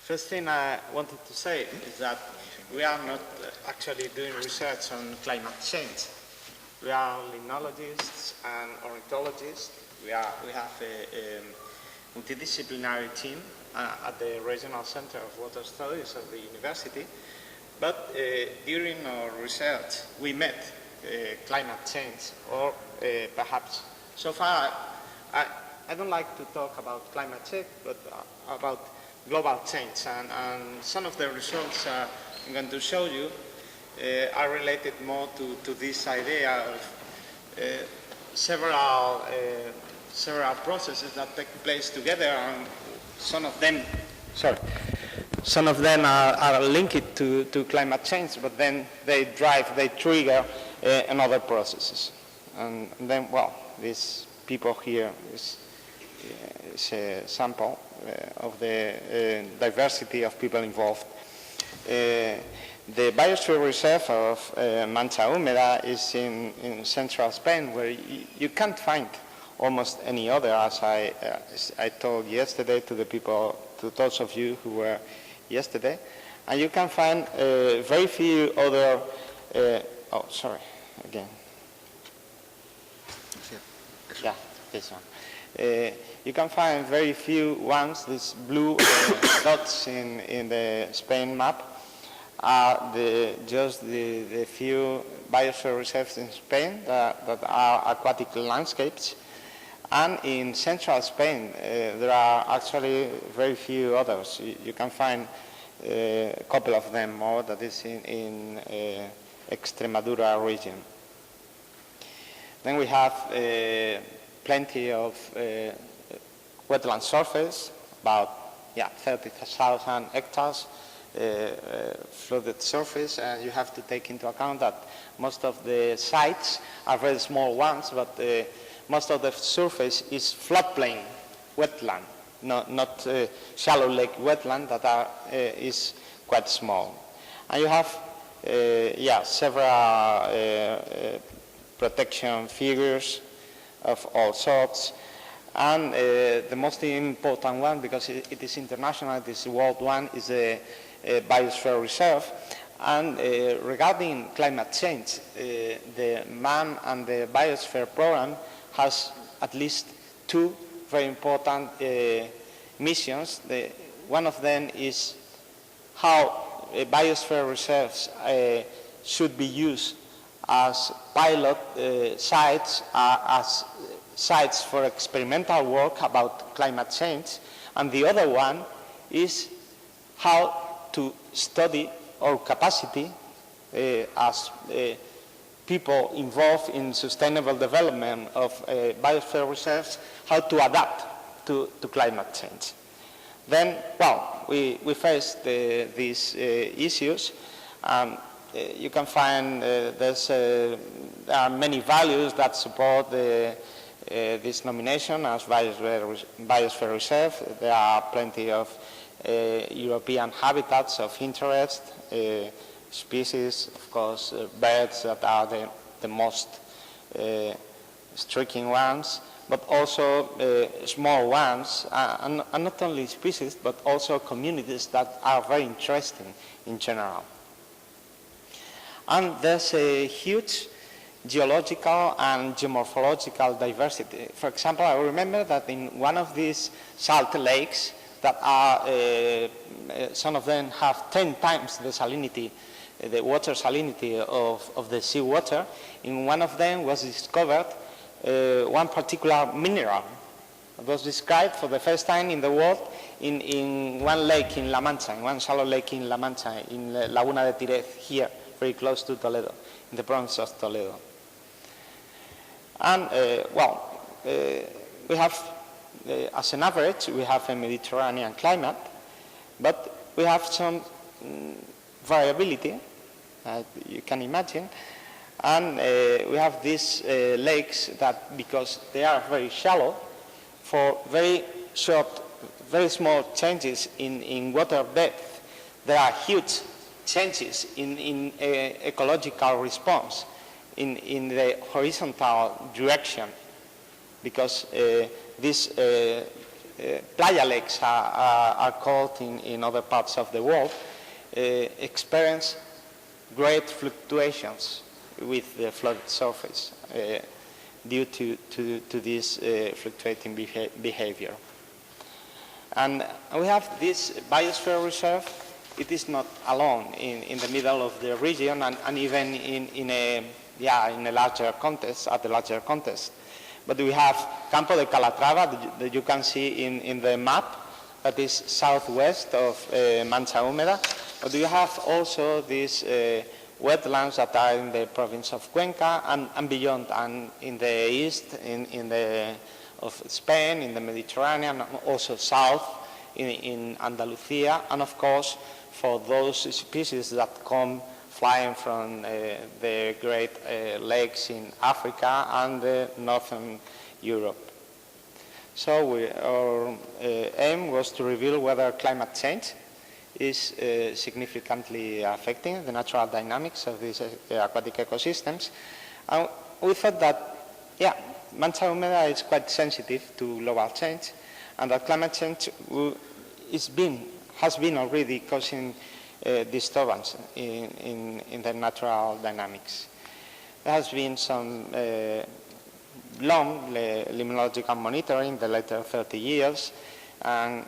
First thing I wanted to say is that we are not actually doing research on climate change. We are limnologists and ornithologists. We have a multidisciplinary team at the Regional Center of Water Studies of the university. But during our research, we met climate change, or perhaps so far, I don't like to talk about climate change, but about global change. And some of the results I'm going to show you are related more to this idea of several processes that take place together, and some of them are linked to climate change, but then they trigger another processes. And then, well, these people here is a sample of the diversity of people involved. The biosphere reserve of Mancha húmeda is in central Spain, where you can't find almost any other, as I told yesterday to the people, to those of you who were yesterday, and you can find very few other. Yeah, this one. You can find very few ones. These blue dots in the Spain map are just the few biosphere reserves in Spain that are aquatic landscapes. And in central Spain, there are actually very few others. You can find a couple of them more, that is in Extremadura region. Then we have plenty of wetland surface, about 30,000 hectares flooded surface, and you have to take into account that most of the sites are very small ones, but most of the surface is floodplain wetland, not shallow lake wetland that is quite small. And you have several protection figures of all sorts. And the most important one, because it is international, it is the world one, is the biosphere reserve. And regarding climate change, the MAN and the biosphere program has at least two very important missions. One of them is how biosphere reserves should be used as pilot sites, as sites for experimental work about climate change. And the other one is how to study our capacity as people involved in sustainable development of biosphere reserves, how to adapt to climate change. Then, well, we faced these issues. You can find there are many values that support this nomination as biosphere reserve. There are plenty of European habitats of interest, species, of course, birds that are the most striking ones, but also small ones, and not only species, but also communities that are very interesting in general. And there's a huge geological and geomorphological diversity. For example, I remember that in one of these salt lakes that are, some of them have 10 times the salinity, the water salinity of the seawater. In one of them was discovered one particular mineral. It was described for the first time in the world in one lake in La Mancha, in one shallow lake in La Mancha, in Laguna de Tirez, here, very close to Toledo, in the province of Toledo. And, we have, as an average, we have a Mediterranean climate, but we have some variability, you can imagine, and we have these lakes that, because they are very shallow, for very short, very small changes in water depth, there are huge changes in ecological response in the horizontal direction, because these playa lakes are called in other parts of the world, experience great fluctuations with the flooded surface due to this fluctuating behavior. And we have this biosphere reserve. It is not alone in the middle of the region, and even in a larger context, at the larger context. But we have Campo de Calatrava that you can see in the map, that is southwest of Mancha húmeda. But we have also these wetlands that are in the province of Cuenca and beyond, and in the east, of Spain, in the Mediterranean, also south in Andalusia, and of course for those species that come flying from the great lakes in Africa and northern Europe. So our aim was to reveal whether climate change is significantly affecting the natural dynamics of these aquatic ecosystems. And we thought that, Mancha húmeda is quite sensitive to global change, and that climate change has been already causing disturbance in the natural dynamics. There has been some long limnological monitoring in the later 30 years, and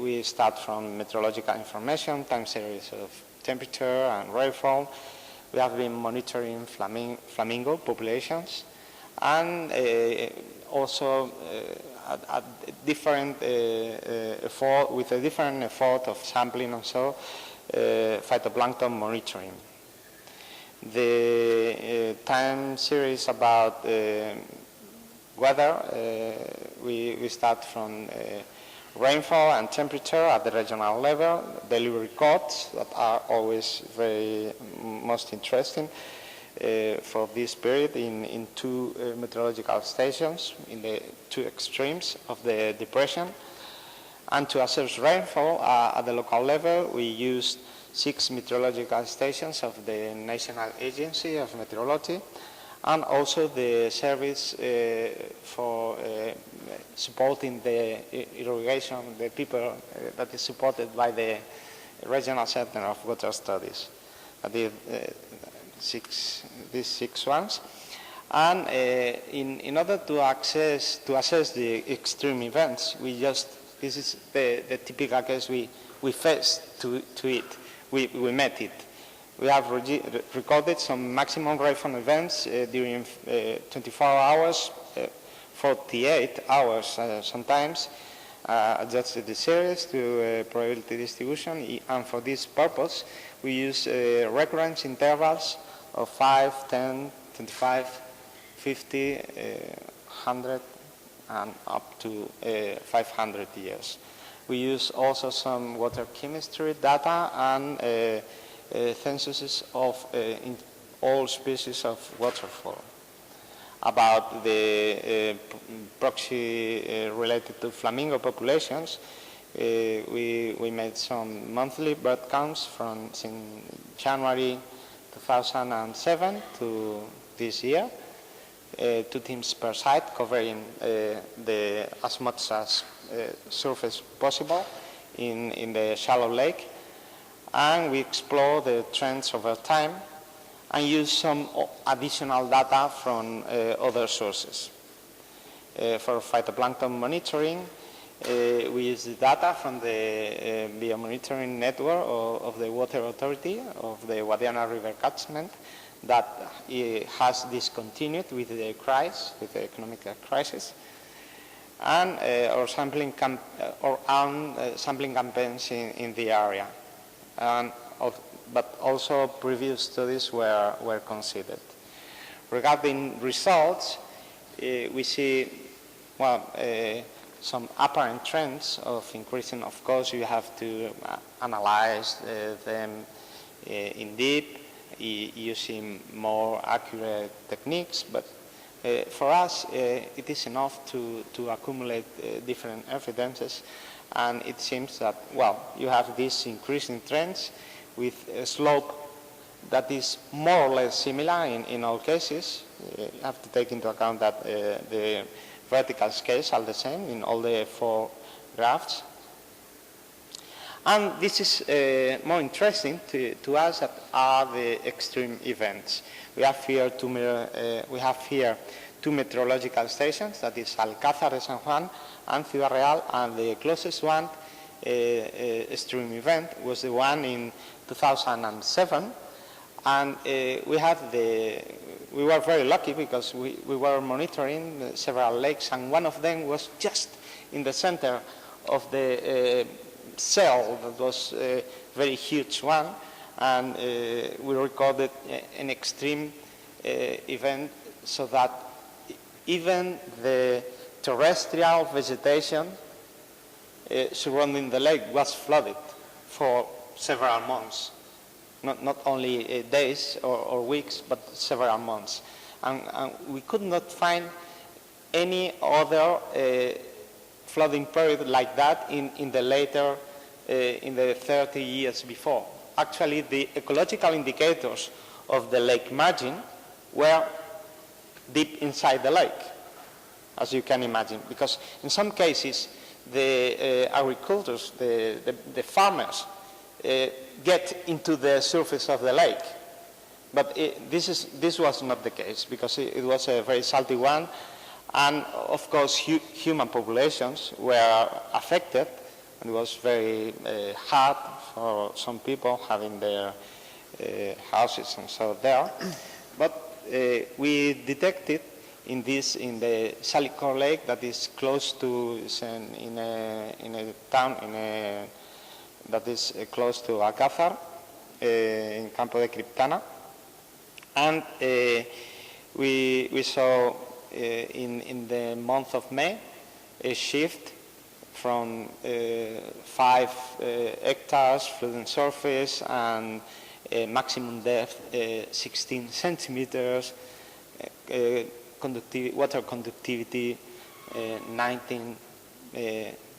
we start from meteorological information, time series of temperature and rainfall. We have been monitoring flamingo populations, and also a different effort, with a different effort of sampling also, phytoplankton monitoring. The time series about weather, we start from rainfall and temperature at the regional level, daily records that are always most interesting for this period in two meteorological stations in the two extremes of the depression. And to assess rainfall at the local level, we used 6 meteorological stations of the National Agency of Meteorology, and also the service for supporting the irrigation, the people that is supported by the Regional Center of Water Studies. These 6 ones. And in order to assess the extreme events, this is the typical case we faced to it. We met it. We have recorded some maximum rainfall events during 24 hours, 48 hours sometimes, adjusted the series to probability distribution, and for this purpose we use recurrence intervals of 5, 10, 25, 50, 100, and up to 500 years. We use also some water chemistry data and censuses of in all species of waterfall. About the proxy related to flamingo populations, we made some monthly bird counts from January 2007 to this year, 2 teams per site covering as much as surface possible in the shallow lake, and we explore the trends over time and use some additional data from other sources. For phytoplankton monitoring, we use the data from the biomonitoring network of the Water Authority of the Guadiana River catchment that has discontinued with the crisis, with the economic crisis, and our sampling campaigns in the area. But also previous studies were considered. Regarding results, we see some apparent trends of increasing. Of course, you have to analyze them in deep, using more accurate techniques, but for us it is enough to accumulate different evidences, and it seems that, you have these increasing trends with a slope that is more or less similar in all cases. You have to take into account that the vertical scales are the same in all the 4 graphs. And this is more interesting to us that are the extreme events. We have here two meteorological stations, that is Alcázar de San Juan and Ciudad Real, and the closest one extreme event was the one in 2007. And we were very lucky because we were monitoring several lakes, and one of them was just in the center of the cell that was a very huge one, and we recorded an extreme event so that even the terrestrial vegetation surrounding the lake was flooded for several months. Not only days or weeks, but several months. And we could not find any other flooding period like that in the 30 years before. Actually, the ecological indicators of the lake margin were deep inside the lake, as you can imagine, because in some cases the agricultors, the farmers, get into the surface of the lake. But this was not the case, because it was a very salty one, and of course human populations were affected, and it was very hard for some people having their houses and so there. But we detected in the Salicor Lake, that is close to, in a town, that is close to Alcázar, in Campo de Criptana. And we saw in the month of May a shift from 5 hectares flooding surface and maximum depth 16 centimeters, water conductivity 19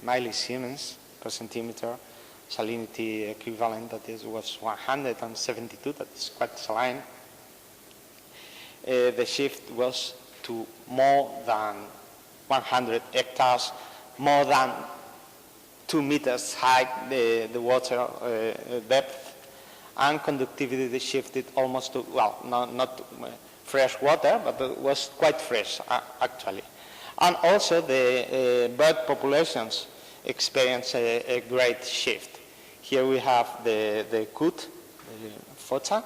millisiemens per centimeter, salinity equivalent, that was 172, that is quite saline. The shift was to more than 100 hectares, more than 2 meters high, the water depth, and conductivity shifted almost to, well, not fresh water, but it was quite fresh, actually. And also the bird populations experienced a great shift. Here we have the coot, the focha,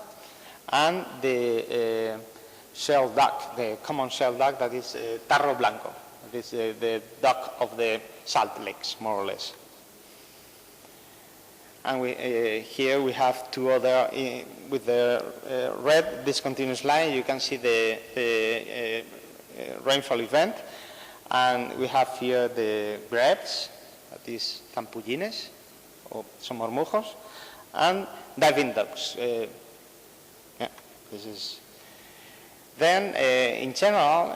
and the shell duck, the common shell duck, that is tarro blanco. That is the duck of the salt lakes, more or less. And here we have two other, with the red discontinuous line, you can see the rainfall event. And we have here the grebes, that is campullines, or somormujos, and diving ducks. This is. Then, in general,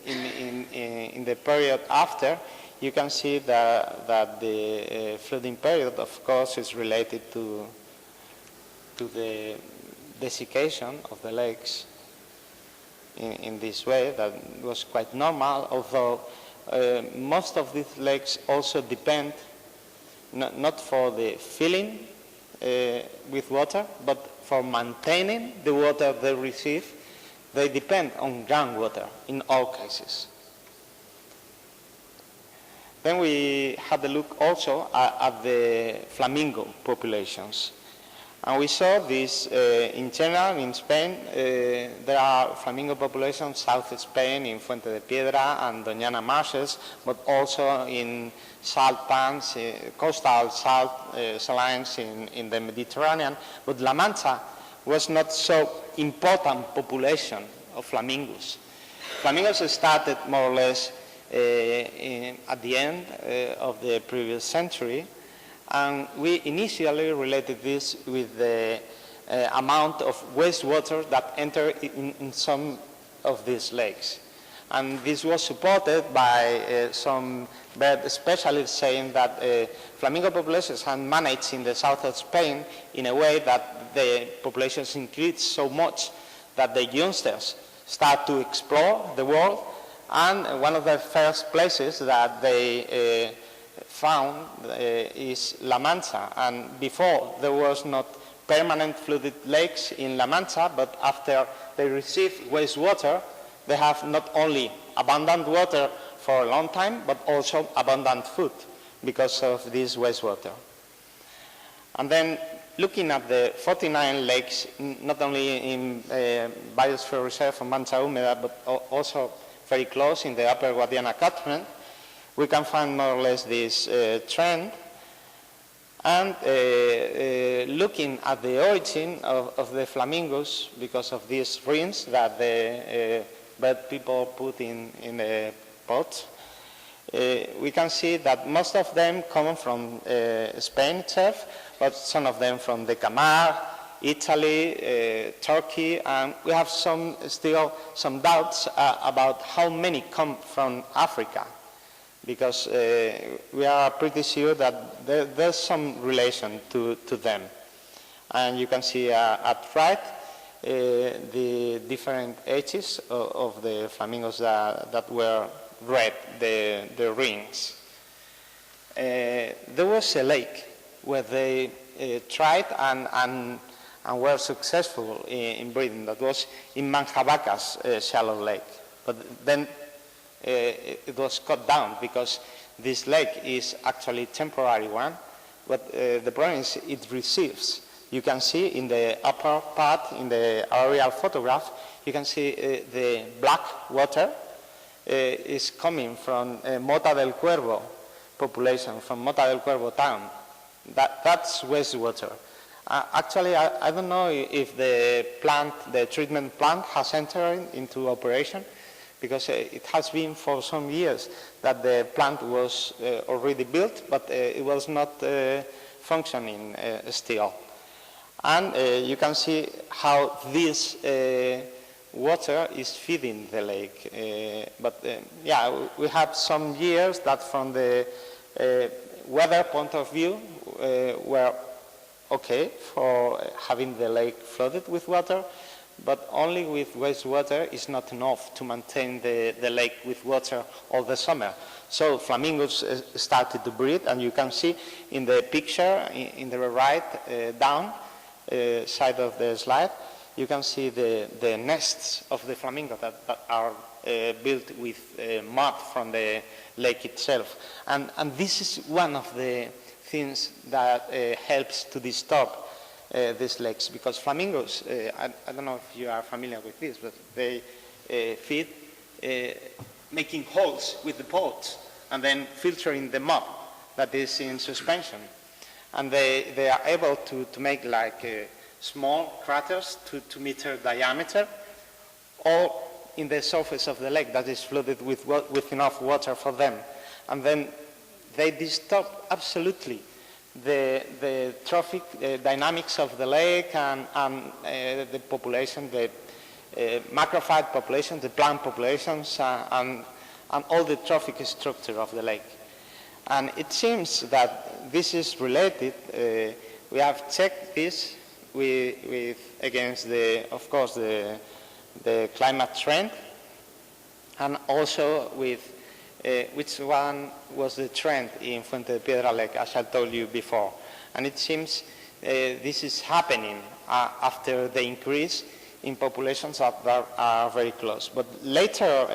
in the period after, you can see that the flooding period, of course, is related to the desiccation of the lakes in this way. That was quite normal, although most of these lakes also depend not for the filling with water, but for maintaining the water they receive. They depend on groundwater in all cases. Then we had a look also at the flamingo populations. And we saw this in general in Spain. There are flamingo populations south of Spain in Fuente de Piedra and Doñana marshes, but also in salt pans, coastal salt salines in the Mediterranean. But La Mancha was not so important population of flamingos. Flamingos started more or less at the end of the previous century, and we initially related this with the amount of wastewater that entered in some of these lakes. And this was supported by some bird specialists saying that flamingo populations had managed in the south of Spain in a way that the populations increased so much that the youngsters start to explore the world. And one of the first places that they found is La Mancha, and before there was not permanent flooded lakes in La Mancha, but after they received wastewater, they have not only abundant water for a long time, but also abundant food because of this wastewater. And then looking at the 49 lakes, not only in biosphere reserve of Mancha húmeda, but also very close in the upper Guadiana catchment, we can find more or less this trend. And looking at the origin of the flamingos, because of these rings that the bird people put in the pots, we can see that most of them come from Spain itself, but some of them from the Camargue, Italy, Turkey, and we have still some doubts about how many come from Africa, because we are pretty sure that there's some relation to them. And you can see at right the different ages of the flamingos that were red, the rings. There was a lake where they tried and were successful in breeding. That was in Manjabaca's shallow lake. But then it was cut down because this lake is actually a temporary one, but the problem is it receives. You can see in the upper part, in the aerial photograph, you can see the black water is coming from Mota del Cuervo population, from Mota del Cuervo town. That's wastewater. Actually, I don't know if the treatment plant has entered into operation, because it has been for some years that the plant was already built, but it was not functioning still. And you can see how this water is feeding the lake. Yeah, we have some years that from the weather point of view were okay for having the lake flooded with water, but only with wastewater is not enough to maintain the lake with water all the summer. So flamingos started to breed, and you can see in the picture in the right down side of the slide, you can see the nests of the flamingo that are built with mud from the lake itself. And this is one of the things that helps to disturb these lakes, because flamingos, I don't know if you are familiar with this, but they feed making holes with the pods and then filtering the mud that is in suspension. And they are able to make like small craters 2 meter diameter, all in the surface of the lake that is flooded with enough water for them. And then they disturb absolutely the trophic dynamics of the lake and the population, the macrophyte population, the plant populations, and all the trophic structure of the lake. And it seems that this is related. We have checked this against of course, the climate trend, and also with which one was the trend in Fuente de Piedra Lake, as I told you before. And it seems this is happening after the increase in populations that are very close. But later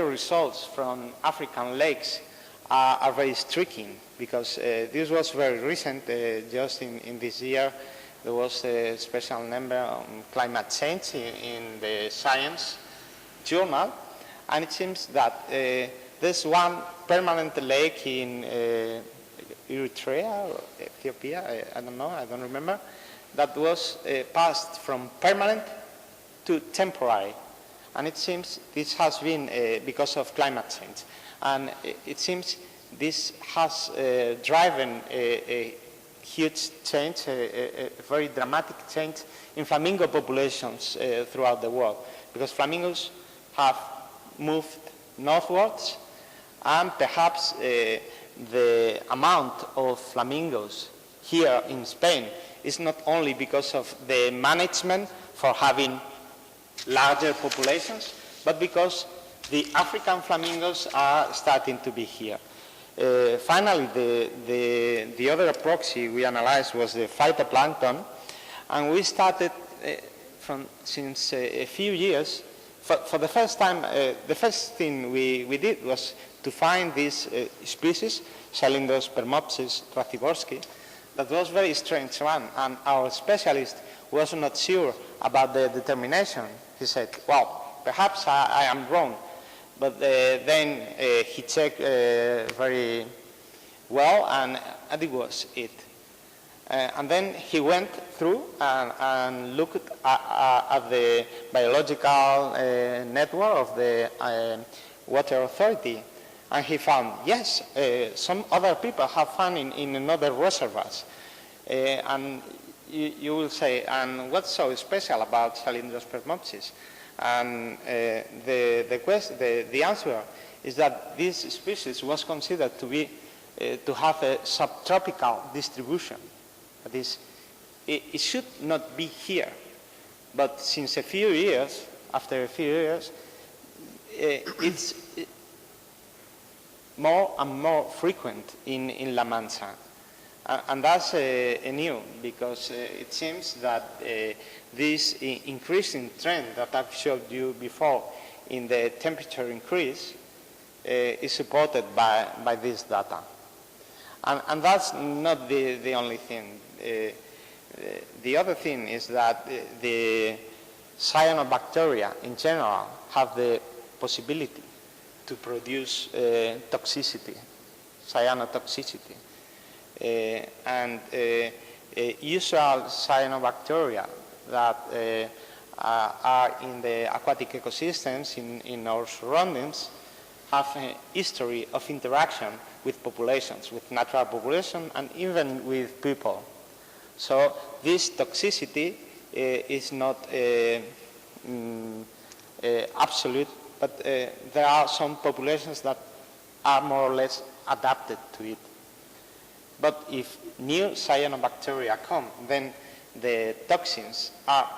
results from African lakes are very striking, because this was very recent. Just in this year, there was a special number on climate change in the Science journal. And it seems that there's one permanent lake in Eritrea or Ethiopia, I don't know, I don't remember, that was passed from permanent to temporary. And it seems this has been because of climate change. And it seems this has driven a huge change, a very dramatic change in flamingo populations throughout the world. Because flamingos have moved northwards, and perhaps the amount of flamingos here in Spain is not only because of the management for having larger populations, but because the African flamingos are starting to be here. Finally, the other proxy we analyzed was the phytoplankton, and we started since a few years. For the first time, the first thing we did was to find this species, Cylindrospermopsis rathiborski, that was very strange one, and our specialist was not sure about the determination. He said, well, perhaps I am wrong. But then he checked very well, and it was it. And then he went through and looked at the biological network of the water authority, and he found, yes, some other people have found in another reservoirs. And you will say, and what's so special about Cylindrospermopsis? And the answer is that this species was considered to be to have a subtropical distribution. That is, it should not be here, but since after a few years, it's more and more frequent in La Mancha. And that's new, because it seems that this increasing trend that I've showed you before in the temperature increase is supported by this data. And that's not the only thing. The other thing is that the cyanobacteria in general have the possibility to produce toxicity, cyanotoxicity. And usual cyanobacteria that are in the aquatic ecosystems in our surroundings have a history of interaction with populations, with natural population, and even with people. So this toxicity is not absolute, but there are some populations that are more or less adapted to it. But if new cyanobacteria come, then the toxins are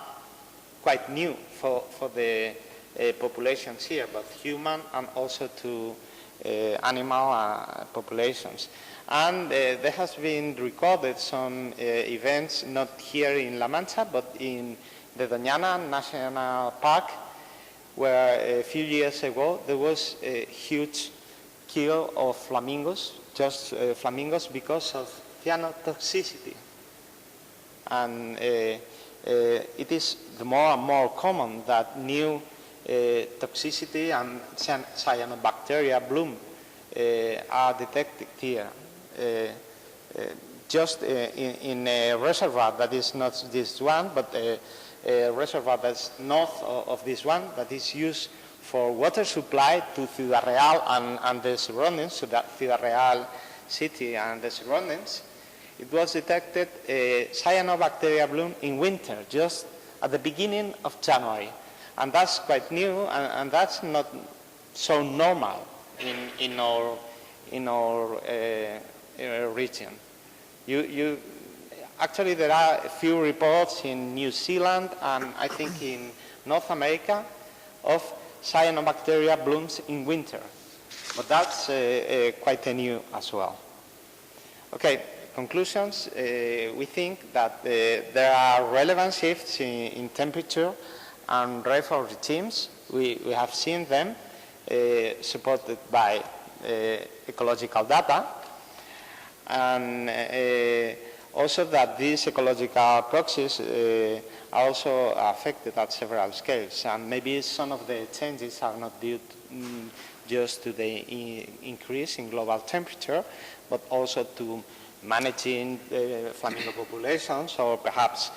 quite new for the populations here, both human and also to animal populations. And there has been recorded some events, not here in La Mancha, but in the Doñana National Park, where a few years ago there was a huge kill of flamingos, just flamingos, because of cyanotoxicity. And it is the more and more common that new toxicity and cyanobacteria bloom are detected here. Just in a reservoir that is not this one, but a reservoir that's north of this one, that is used for water supply to Ciudad Real and the surroundings, so that Ciudad Real city and the surroundings. It was detected a cyanobacteria bloom in winter, just at the beginning of January. And that's quite new, and that's not so normal in our region. Actually, there are a few reports in New Zealand and I think in North America of cyanobacteria blooms in winter. But that's quite new as well. Okay, conclusions. We think that there are relevant shifts in temperature and rainfall regimes. We have seen them supported by ecological data, and also that these ecological proxies are also affected at several scales, and maybe some of the changes are not due just to the increase in global temperature, but also to managing flamingo populations, or perhaps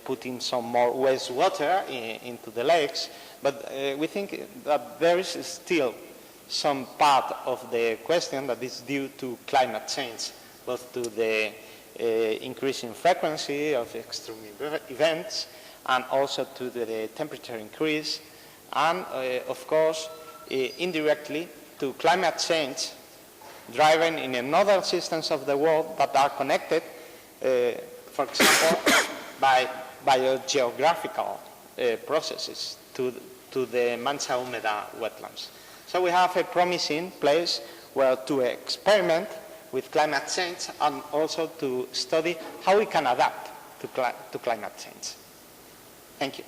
putting some more wastewater into the lakes. But we think that there is still some part of the question that is due to climate change, both to the increasing frequency of extreme events and also to the temperature increase, and of course indirectly to climate change driven in another systems of the world that are connected, for example, by biogeographical processes to the Mancha húmeda wetlands. So we have a promising place well, to experiment with climate change and also to study how we can adapt to climate change. Thank you.